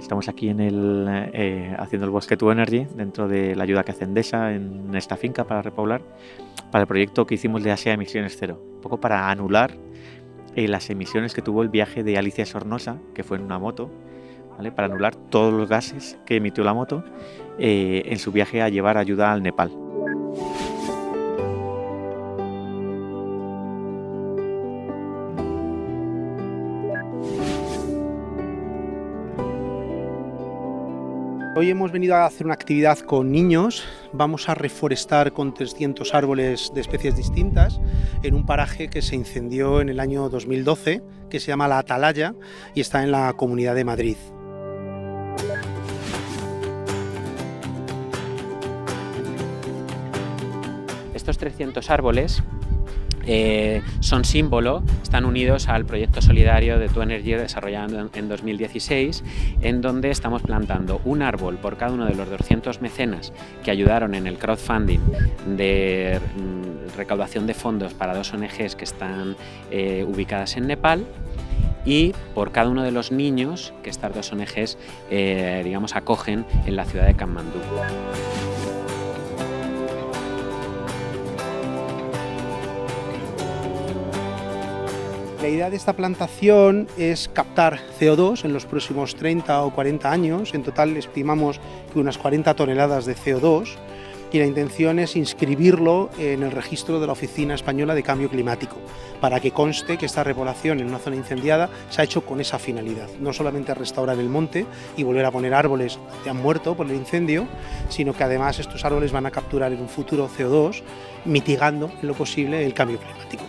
Estamos aquí haciendo el bosque to Energy dentro de la ayuda que hace Endesa en esta finca para repoblar, para el proyecto que hicimos de Asia Emisiones Cero, un poco para anular las emisiones que tuvo el viaje de Alicia Sornosa, que fue en una moto, ¿vale? Para anular todos los gases que emitió la moto en su viaje a llevar ayuda al Nepal. Hoy hemos venido a hacer una actividad con niños. Vamos a reforestar con 300 árboles de especies distintas en un paraje que se incendió en el año 2012, que se llama La Atalaya y está en la Comunidad de Madrid. Estos 300 árboles son símbolo, están unidos al proyecto solidario de To Energy desarrollado en 2016, en donde estamos plantando un árbol por cada uno de los 200 mecenas que ayudaron en el crowdfunding de recaudación de fondos para 2 ONGs que están ubicadas en Nepal, y por cada uno de los niños que estas 2 ONGs acogen en la ciudad de Katmandú. La idea de esta plantación es captar CO2 en los próximos 30 o 40 años. En total estimamos que unas 40 toneladas de CO2, y la intención es inscribirlo en el registro de la Oficina Española de Cambio Climático, para que conste que esta repoblación en una zona incendiada se ha hecho con esa finalidad, no solamente restaurar el monte y volver a poner árboles que han muerto por el incendio, sino que además estos árboles van a capturar en un futuro CO2, mitigando en lo posible el cambio climático.